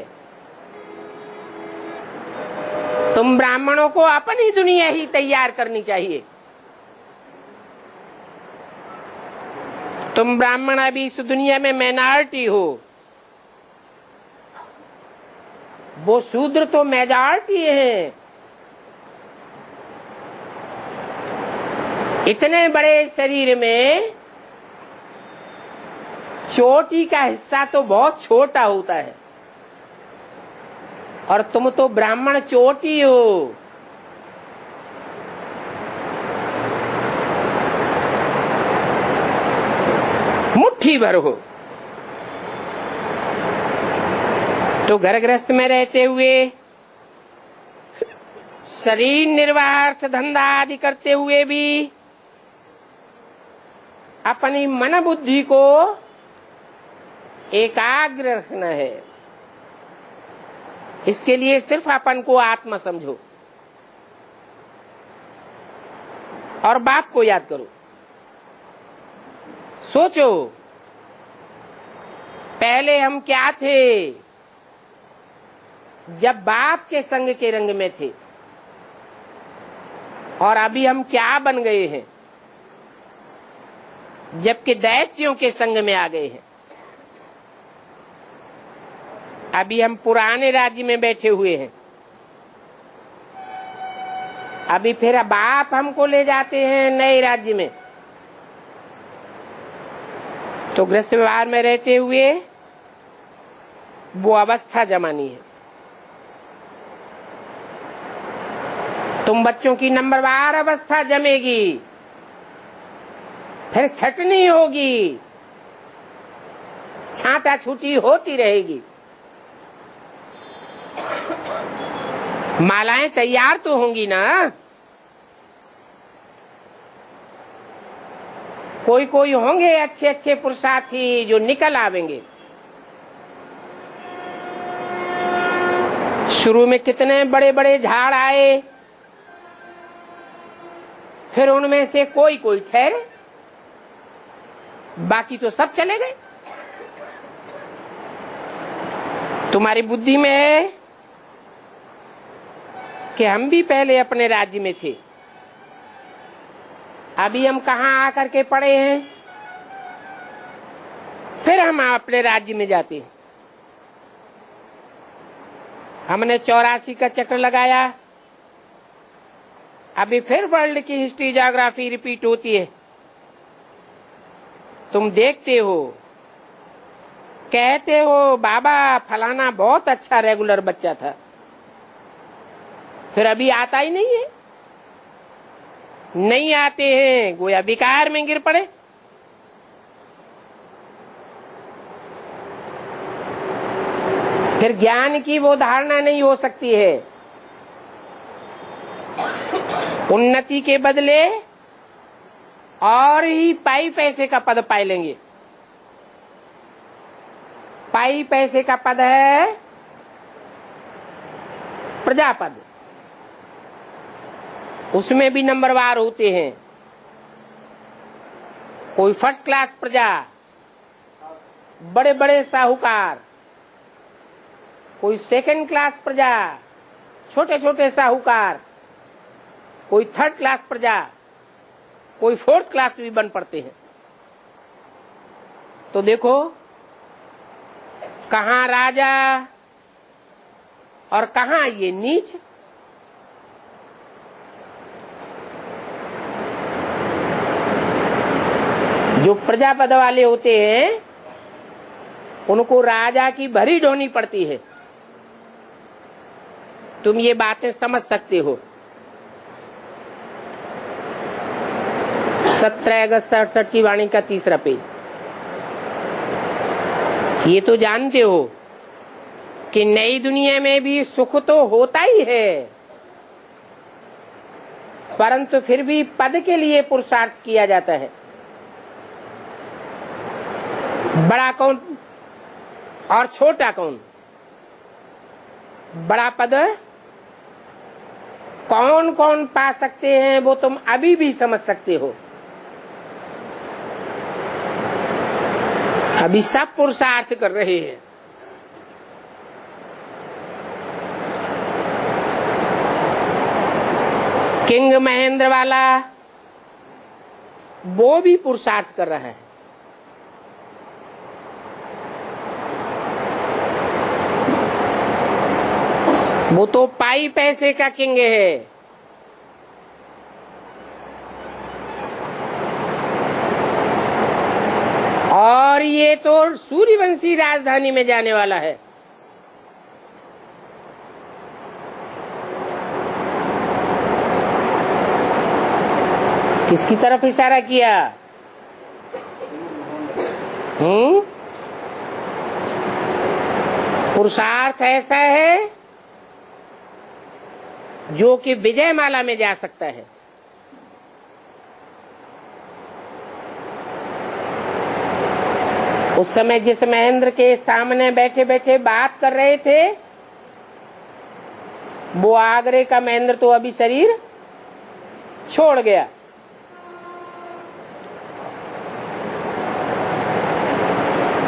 तुम ब्राह्मणों को अपनी दुनिया ही तैयार करनी चाहिए। तुम ब्राह्मण अभी इस दुनिया में माइनॉरिटी हो, वो शूद्र तो मेजॉरिटी है। इतने बड़े शरीर में चोटी का हिस्सा तो बहुत छोटा होता है और तुम तो ब्राह्मण चोटी हो। मुट्ठी भर हो। तो घर गृहस्थ में रहते हुए शरीर निर्वाह धंधा आदि करते हुए भी अपनी मन बुद्धि को एकाग्र रखना है। इसके लिए सिर्फ अपन को आत्मा समझो और बाप को याद करो। सोचो पहले हम क्या थे जब बाप के संग के रंग में थे, और अभी हम क्या बन गए हैं जबकि दैत्यों के संग में आ गए हैं। अभी हम पुराने राज्य में बैठे हुए हैं, अभी फिर बाप हमको ले जाते हैं नए राज्य में। तो गृहस्थ व्यवहार में रहते हुए वो अवस्था जमानी है। तुम बच्चों की नंबरवार अवस्था जमेगी, फिर छटनी होगी, छांटा छूटी होती रहेगी। मालाएं तैयार तो होंगी ना। कोई कोई होंगे अच्छे अच्छे पुरुषार्थी जो निकल आवेंगे। शुरू में कितने बड़े बड़े झाड़ आए, फिर उनमें से कोई कोई ठहरे, बाकी तो सब चले गए। तुम्हारी बुद्धि में है कि हम भी पहले अपने राज्य में थे, अभी हम कहाँ आकर के पड़े हैं? फिर हम अपने राज्य में जाते हैं। हमने 84 का चक्र लगाया, अभी फिर वर्ल्ड की हिस्ट्री ज्योग्राफी रिपीट होती है। तुम देखते हो, कहते हो बाबा फलाना बहुत अच्छा रेगुलर बच्चा था, फिर अभी आता ही नहीं है। नहीं आते हैं, गोया विकार में गिर पड़े। फिर ज्ञान की वो धारणा नहीं हो सकती है। उन्नति के बदले और ही पाई पैसे का पद पाई लेंगे। पाई पैसे का पद है प्रजापद, उसमें भी नंबरवार होते हैं। कोई फर्स्ट क्लास प्रजा, बड़े बड़े साहूकार, कोई सेकंड क्लास प्रजा, छोटे छोटे साहूकार, कोई थर्ड क्लास प्रजा, कोई फोर्थ क्लास भी बन पड़ते हैं। तो देखो कहां राजा और कहां ये नीच। जो प्रजापद वाले होते हैं उनको राजा की भरी ढोनी पड़ती है। तुम ये बातें समझ सकते हो। 17 अगस्त 68 की वाणी का 3रा पेज। ये तो जानते हो कि नई दुनिया में भी सुख तो होता ही है, परंतु फिर भी पद के लिए पुरुषार्थ किया जाता है। बड़ा कौन और छोटा कौन? बड़ा पद कौन कौन पा सकते हैं वो तुम अभी भी समझ सकते हो। अभी सब पुरुषार्थ कर रहे हैं। किंग महेंद्र वाला वो भी पुरुषार्थ कर रहा है। वो तो पाई पैसे का किंग है। और ये तो सूर्यवंशी राजधानी में जाने वाला है। किसकी तरफ इशारा किया? पुरुषार्थ ऐसा है जो कि विजयमाला में जा सकता है। उस समय जिस महेंद्र के सामने बैठे बैठे बात कर रहे थे वो आगरे का महेंद्र तो अभी शरीर छोड़ गया।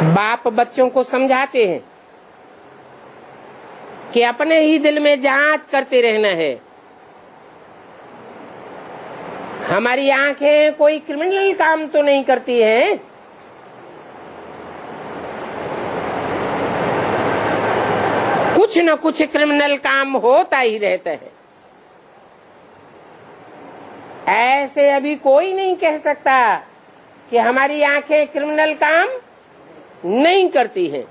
बाप बच्चों को समझाते हैं कि अपने ही दिल में जांच करते रहना है। हमारी आंखें कोई क्रिमिनल काम तो नहीं करती हैं। कुछ न कुछ क्रिमिनल काम होता ही रहता है। ऐसे अभी कोई नहीं कह सकता कि हमारी आंखें क्रिमिनल काम नहीं करती हैं।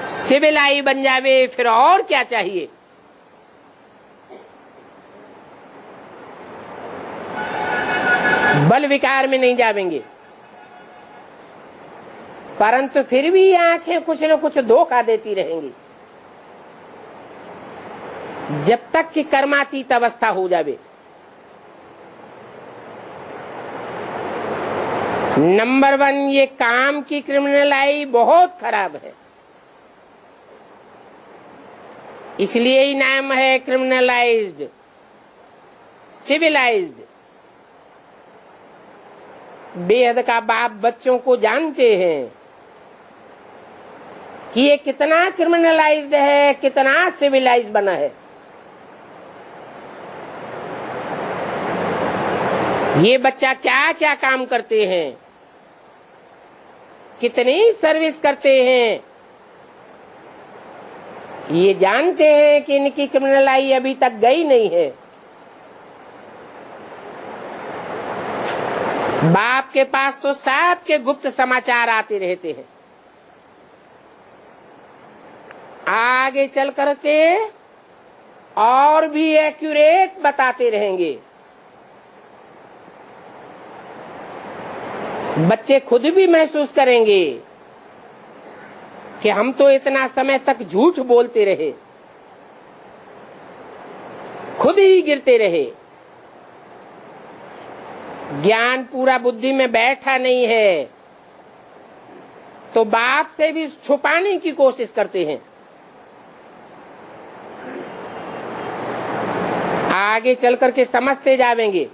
सिविल आई बन जावे फिर और क्या चाहिए। बल विकार में नहीं जावेंगे, परंतु फिर भी आंखें कुछ न कुछ धोखा देती रहेंगी जब तक कि कर्मातीत अवस्था हो जावे। नंबर 1 ये काम की क्रिमिनल आई बहुत खराब है, इसलिए ही नाम है क्रिमिनलाइज्ड, सिविलाइज्ड। बेहद का बाप बच्चों को जानते हैं कि ये कितना क्रिमिनलाइज्ड है, कितना सिविलाइज बना है। ये बच्चा क्या क्या काम करते हैं कितनी सर्विस करते हैं, ये जानते हैं कि इनकी क्रिमिनल आई अभी तक गई नहीं है। बाप के पास तो साहब के गुप्त समाचार आते रहते हैं, आगे चल करके और भी एक्यूरेट बताते रहेंगे। बच्चे खुद भी महसूस करेंगे कि हम तो इतना समय तक झूठ बोलते रहे, खुद ही गिरते रहे, ज्ञान पूरा बुद्धि में बैठा नहीं है, तो बाप से भी छुपाने की कोशिश करते हैं। आगे चल करके समझते जाएंगे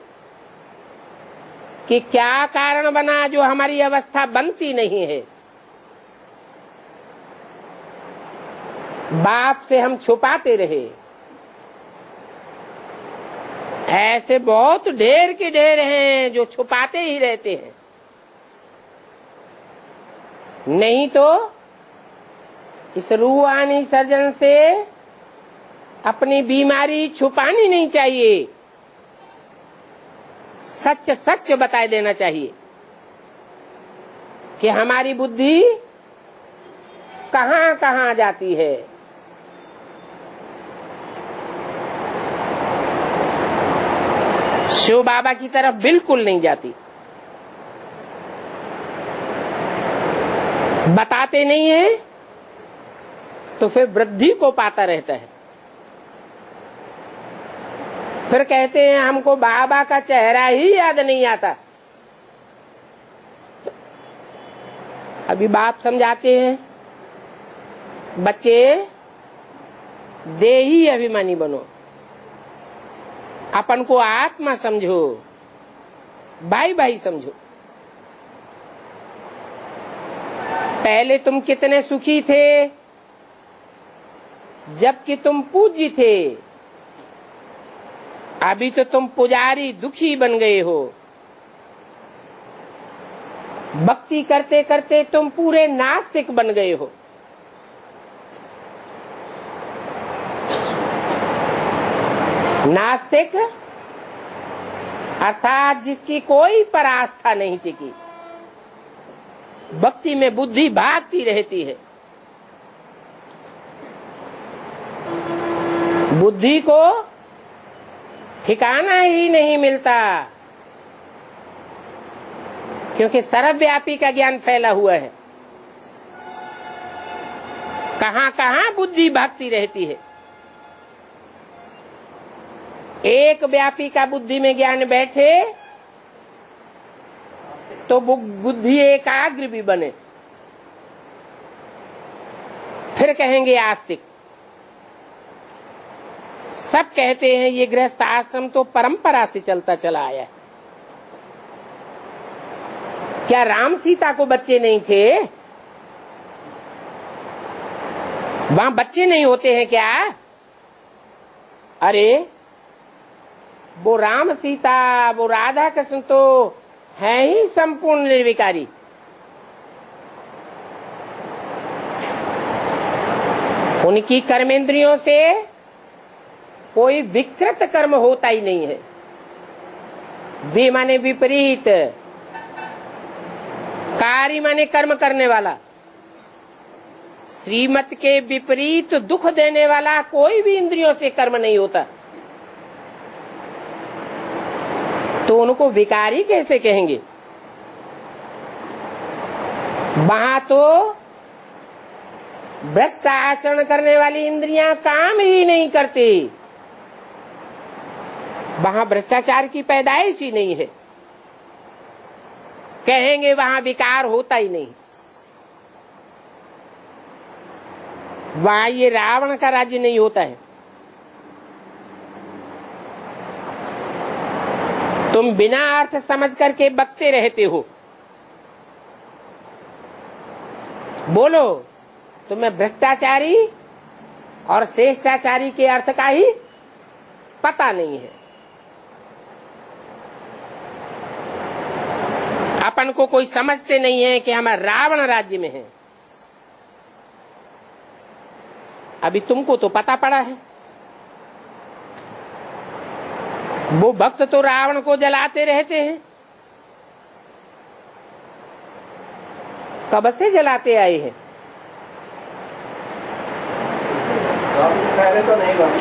कि क्या कारण बना जो हमारी अवस्था बनती नहीं है। बाप से हम छुपाते रहे। ऐसे बहुत ढेर के ढेर हैं जो छुपाते ही रहते हैं। नहीं तो इस रूहानी सर्जन से अपनी बीमारी छुपानी नहीं चाहिए, सच सच बता देना चाहिए कि हमारी बुद्धि कहां कहां जाती है। शिव बाबा की तरफ बिल्कुल नहीं जाती। बताते नहीं है तो फिर वृद्धि को पाता रहता है। फिर कहते हैं हमको बाबा का चेहरा ही याद नहीं आता। अभी बाप समझाते हैं, बच्चे देही अभिमानी बनो, अपन को आत्मा समझो, भाई भाई समझो। पहले तुम कितने सुखी थे जबकि तुम पूज्य थे, अभी तो तुम पुजारी दुखी बन गए हो। भक्ति करते करते तुम पूरे नास्तिक बन गए हो। नास्तिक अर्थात जिसकी कोई परास्था नहीं टिकी, भक्ति में बुद्धि भागती रहती है। बुद्धि को ठिकाना ही नहीं मिलता, क्योंकि सर्वव्यापी का ज्ञान फैला हुआ है। कहां कहां बुद्धि भागती रहती है। एक व्यापी का बुद्धि में ज्ञान बैठे तो बुद्धि एकाग्र भी बने, फिर कहेंगे आस्तिक। सब कहते हैं ये गृहस्थ आश्रम तो परंपरा से चलता चला आया है। क्या राम सीता को बच्चे नहीं थे? वहां बच्चे नहीं होते हैं क्या? अरे वो राम सीता, वो राधा कृष्ण तो है ही संपूर्ण निर्विकारी। उनकी कर्मेंद्रियों से कोई विकृत कर्म होता ही नहीं है। वे माने विपरीत, कार्य माने कर्म करने वाला, श्रीमत के विपरीत दुख देने वाला कोई भी इंद्रियों से कर्म नहीं होता। तो उनको विकारी कैसे कहेंगे? वहां तो भ्रष्ट आचरण करने वाली इंद्रियां काम ही नहीं करती, वहां भ्रष्टाचार की पैदाइश ही नहीं है। कहेंगे वहां विकार होता ही नहीं। वहां ये रावण का राज्य नहीं होता है। तुम बिना अर्थ समझ करके बकते रहते हो। बोलो, तुम्हें भ्रष्टाचारी और श्रेष्ठाचारी के अर्थ का ही पता नहीं है। अपन को कोई समझते नहीं है कि हम रावण राज्य में हैं। अभी तुमको तो पता पड़ा है, वो भक्त तो रावण को जलाते रहते हैं। कब से जलाते आए हैं? पहले तो नहीं बना,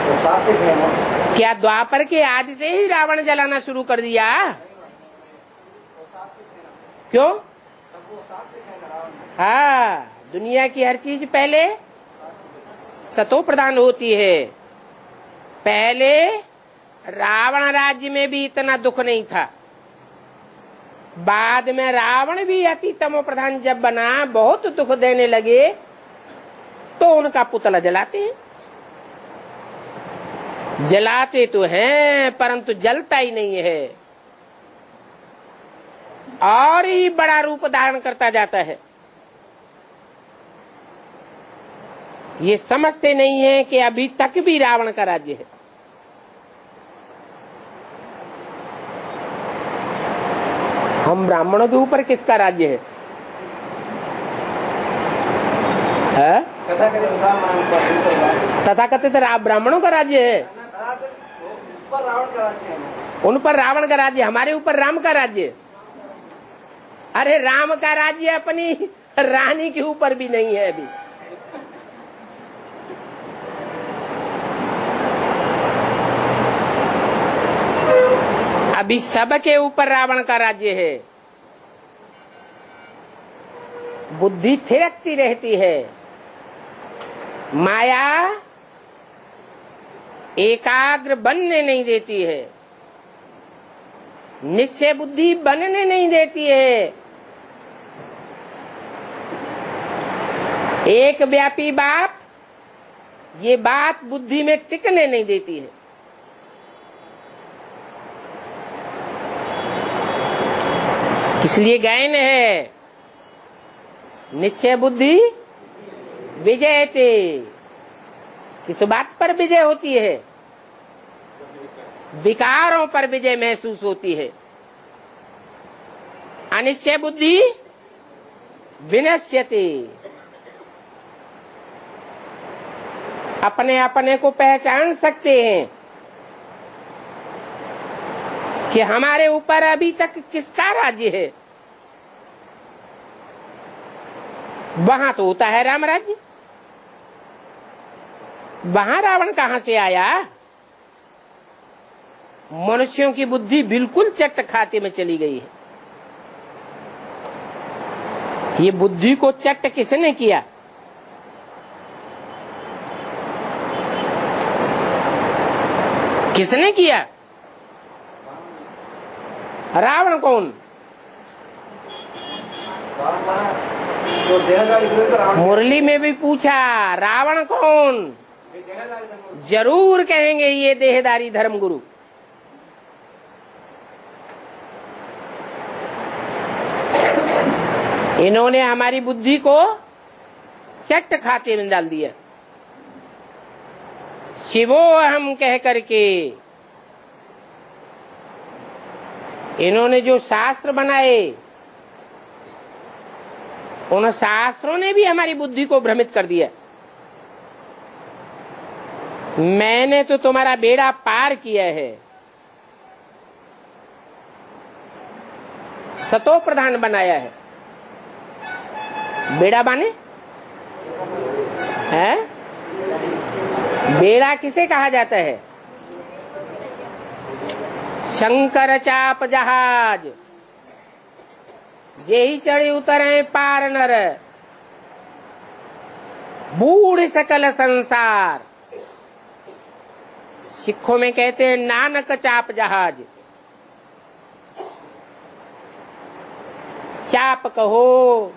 तो सात्विक है ना। क्या द्वापर के आदि से ही रावण जलाना शुरू कर दिया? क्यों? हाँ, दुनिया की हर चीज पहले सतो प्रधान होती है। पहले रावण राज्य में भी इतना दुख नहीं था, बाद में रावण भी अति तमो प्रधान जब बना, बहुत दुख देने लगे, तो उनका पुतला जलाते हैं। जलाते तो हैं परंतु जलता ही नहीं है, और ही बड़ा रूप धारण करता जाता है। ये समझते नहीं है कि अभी तक भी रावण का राज्य है। हम ब्राह्मणों के ऊपर किसका राज्य है? तथाकथित ब्राह्मणों का राज्य है। उन पर रावण का राज्य, हमारे ऊपर राम का राज्य। अरे राम का राज्य अपनी रानी के ऊपर भी नहीं है अभी। अभी सबके ऊपर रावण का राज्य है। बुद्धि थिरकती रहती है, माया एकाग्र बनने नहीं देती है, निश्चय बुद्धि बनने नहीं देती है। एक व्यापी बाप, ये बात बुद्धि में टिकने नहीं देती है। इसलिए गायन है, निश्चय बुद्धि विजयते। किस बात पर विजय होती है? विकारों पर विजय महसूस होती है। अनिश्चय बुद्धि विनश्यते। अपने अपने को पहचान सकते हैं कि हमारे ऊपर अभी तक किसका राज्य है। वहां तो होता है राम राज्य, वहां रावण कहां से आया? मनुष्यों की बुद्धि बिल्कुल चट खाते में चली गई है। ये बुद्धि को चट किसने किया? किसने किया? रावण कौन? मुरली में भी पूछा, रावण कौन? जरूर कहेंगे ये देहधारी धर्मगुरु। इन्होंने हमारी बुद्धि को चट खाते में डाल दिया। शिवो हम कह करके इन्होंने जो शास्त्र बनाए, उन शास्त्रों ने भी हमारी बुद्धि को भ्रमित कर दिया। मैंने तो तुम्हारा बेड़ा पार किया है, सतो प्रधान बनाया है। बेड़ा बाने है? बेड़ा किसे कहा जाता है? शंकर चाप जहाज, यही चढ़े उतरे पार नर, बूढ़ सकल संसार। सिखों में कहते हैं नानक चाप जहाज। चाप कहो,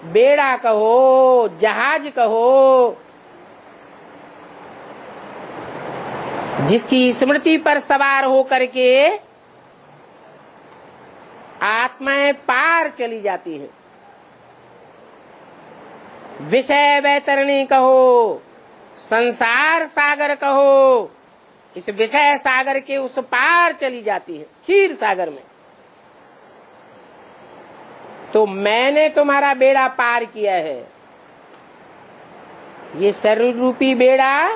बेड़ा कहो, जहाज कहो, जिसकी स्मृति पर सवार हो करके आत्माएं पार चली जाती है। विषय वैतरणी कहो, संसार सागर कहो, इस विषय सागर के उस पार चली जाती है, क्षीर सागर में। तो मैंने तुम्हारा बेड़ा पार किया है। ये शरीर रूपी बेड़ा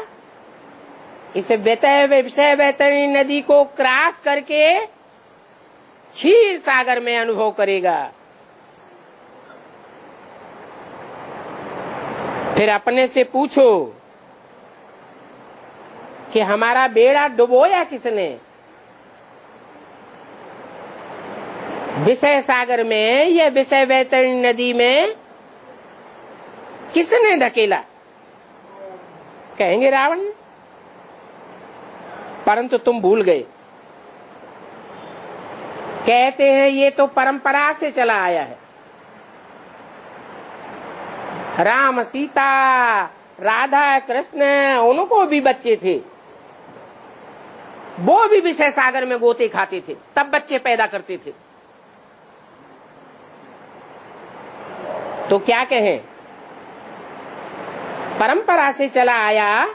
इस विषय वैतरणी नदी को क्रॉस करके क्षीर सागर में अनुभव करेगा। फिर अपने से पूछो कि हमारा बेड़ा डुबोया किसने? विषय सागर में या विषय वैतरणी नदी में किसने धकेला? कहेंगे रावण ने। परंतु तुम भूल गए। कहते हैं ये तो परंपरा से चला आया है। राम सीता राधा कृष्ण उनको भी बच्चे थे, वो भी विषय सागर में गोते खाते थे, तब बच्चे पैदा करते थे। तो क्या कहें, परंपरा से चला आया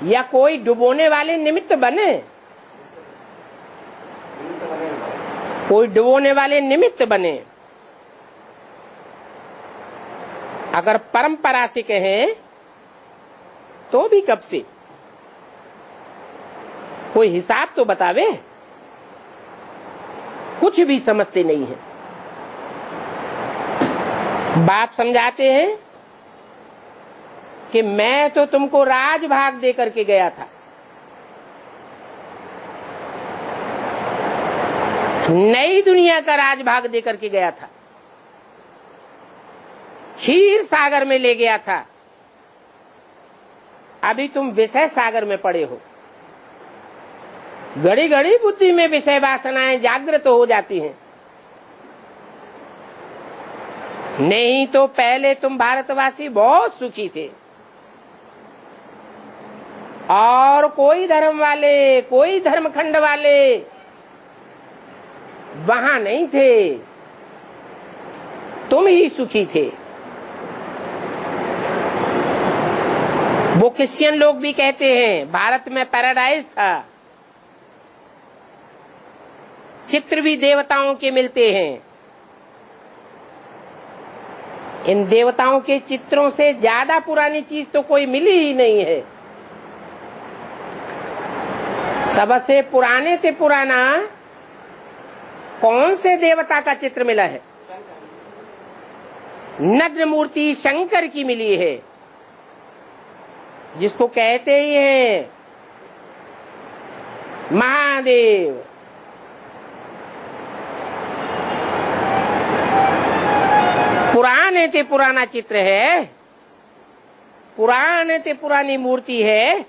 या कोई डुबोने वाले निमित्त बने? कोई डुबोने वाले निमित्त बने। अगर परंपरा से कहें तो भी कब से? कोई हिसाब तो बतावे। कुछ भी समझते नहीं है। बाप समझाते हैं कि मैं तो तुमको राजभाग दे करके गया था, नई दुनिया का राजभाग दे करके गया था, क्षीर सागर में ले गया था। अभी तुम विषय सागर में पड़े हो। घड़ी घड़ी बुद्धि में विषय वासनाएं जागृत हो जाती हैं। नहीं तो पहले तुम भारतवासी बहुत सुखी थे और कोई धर्म वाले, कोई धर्मखंड वाले वहां नहीं थे, तुम ही सुखी थे। वो क्रिश्चियन लोग भी कहते हैं भारत में पैराडाइज था, चित्र भी देवताओं के मिलते हैं। इन देवताओं के चित्रों से ज्यादा पुरानी चीज तो कोई मिली ही नहीं है। सबसे पुराने से पुराना कौन से देवता का चित्र मिला है? नग्न मूर्ति शंकर की मिली है, जिसको कहते ही हैं महादेव। पुराने से पुराना चित्र है, पुराने से पुरानी मूर्ति है।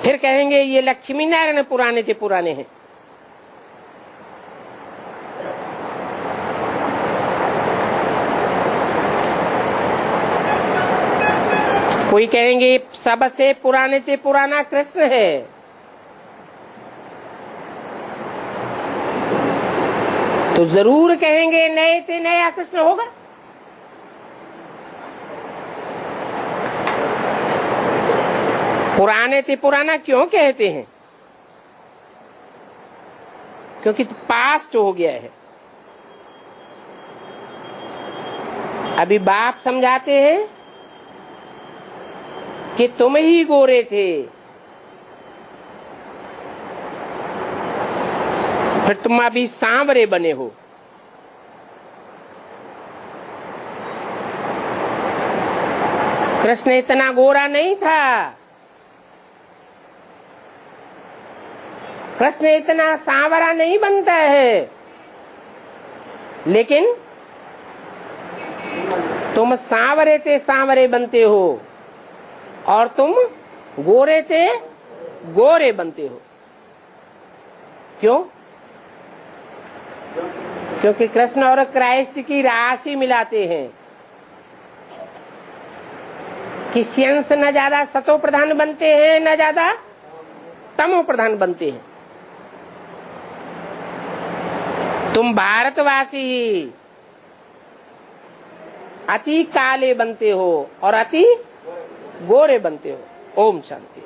फिर कहेंगे ये लक्ष्मी नारायण पुराने से पुराने हैं। कोई कहेंगे सबसे पुराने से पुराना कृष्ण है। तो जरूर कहेंगे नए से नया कृष्ण होगा। पुराने से पुराना क्यों कहते हैं? क्योंकि पास्ट हो गया है। अभी बाप समझाते हैं कि तुम ही गोरे थे, फिर तुम अभी सांवरे बने हो। कृष्ण इतना गोरा नहीं था, कृष्ण इतना सांवरा नहीं बनता है, लेकिन तुम सांवरे थे सांवरे बनते हो और तुम गोरे थे गोरे बनते हो। क्यों? क्योंकि कृष्ण और क्राइस्ट की राशि मिलाते हैं। क्रिश्चियंस न ज्यादा सतो प्रधान बनते हैं, न ज्यादा तमो प्रधान बनते हैं। तुम भारतवासी अति काले बनते हो और अति गोरे बनते हो। ओम शांति।